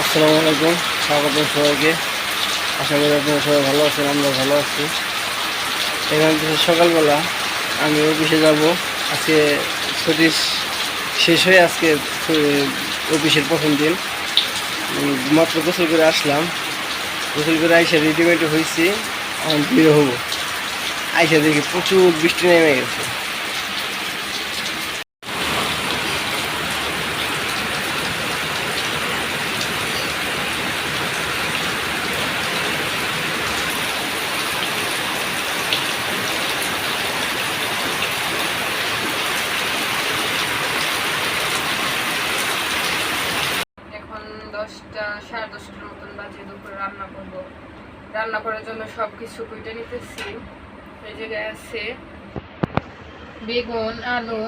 আসসালামু আলাইকুম, স্বাগত সবাইকে। আশা করি আপনারা সবাই ভালো আছেন, আমরা ভালো আছি। এখান থেকে সকালবেলা আমি অফিসে যাব। আজকে ছুটি শেষ হয়ে আজকে অফিসের প্রথম দিন। মাত্র গোসল করে আসলাম। গোসল করে আইসা রেডিমেড হয়েছি, এখন বের হবো। আইসা দেখি প্রচুর বৃষ্টি নেমে গেছে। এখন 10টা সাড়ে 10টার মতন বাজে। দুপুরে রান্না করব। রান্না করার জন্য সব কিছু কুইটে নিতেছি। এই জায়গায় আছে বেগুন, আলু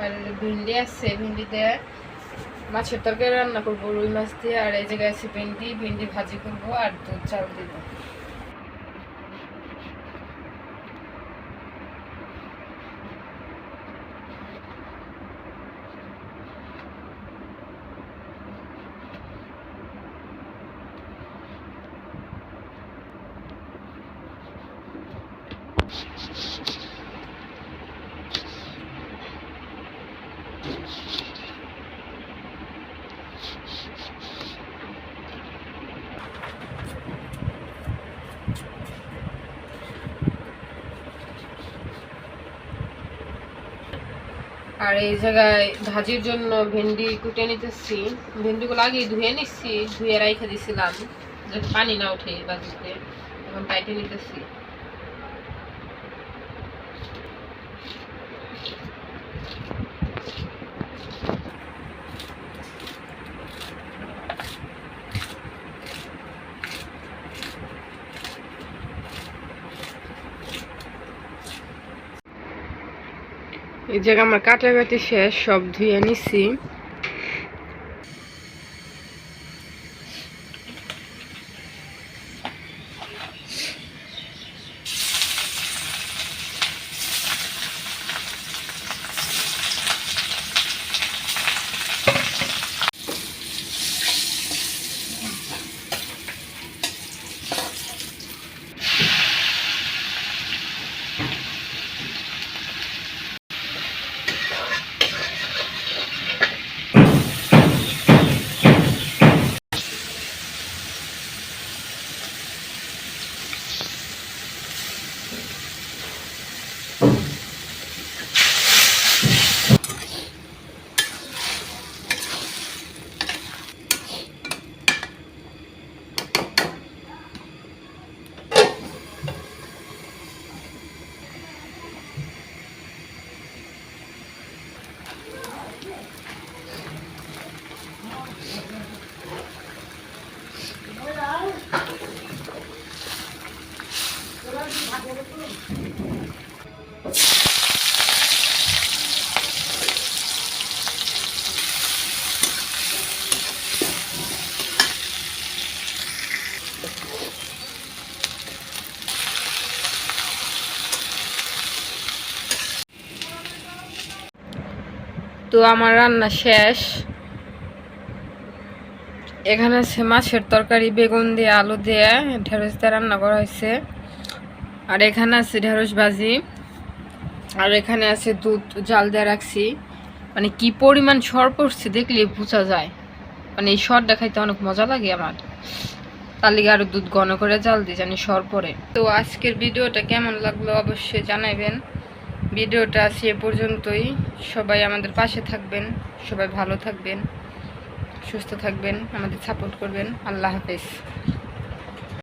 আর ভিন্ডি আছে। ভিন্ডিতে মাছের তরকারি রান্না করবো রুই মাছ দিয়ে। আর এই জায়গায় আছে ভিন্ডি ভাজি করবো আর দুধ চাল দিব। আর এই জায়গায় ভাজির জন্য ভেন্ডি কুটে নিতেছি। ভেন্ডিগুলো আগে ধুয়ে নিচ্ছি, ধুয়ে রাইখে দিছিলাম যাতে পানি না ওঠে ভাজিতে। এখন কাইটে নিতেছি। এই জায়গায় আমার কাটাকাটি শেষ, সব ধুয়ে নিছি। তো আমার রান্না শেষ। এখানে আছে মাছের তরকারি, বেগুন দিয়ে আলু দিয়ে ঢেঁড়স দিয়ে রান্না করা হয়েছে। আর এখানে আছে ঢেঁড়স ভাজি। আর এখানে আছে দুধ জাল দিয়ে রাখছি। মানে কি পরিমাণ সর পড়ছে দেখলে বোঝা যায়। মানে এই সর দেখাইতে অনেক মজা লাগে আমার। তার লিগে আরো দুধ ঘন করে জাল দিই জানি সর পড়ে। তো আজকের ভিডিওটা কেমন লাগলো অবশ্যই জানাবেন। ভিডিওটা আজকে এ পর্যন্তই। সবাই আমাদের পাশে থাকবেন, সবাই ভালো থাকবেন, সুস্থ থাকবেন, আমাদের সাপোর্ট করবেন। আল্লাহ হাফেজ।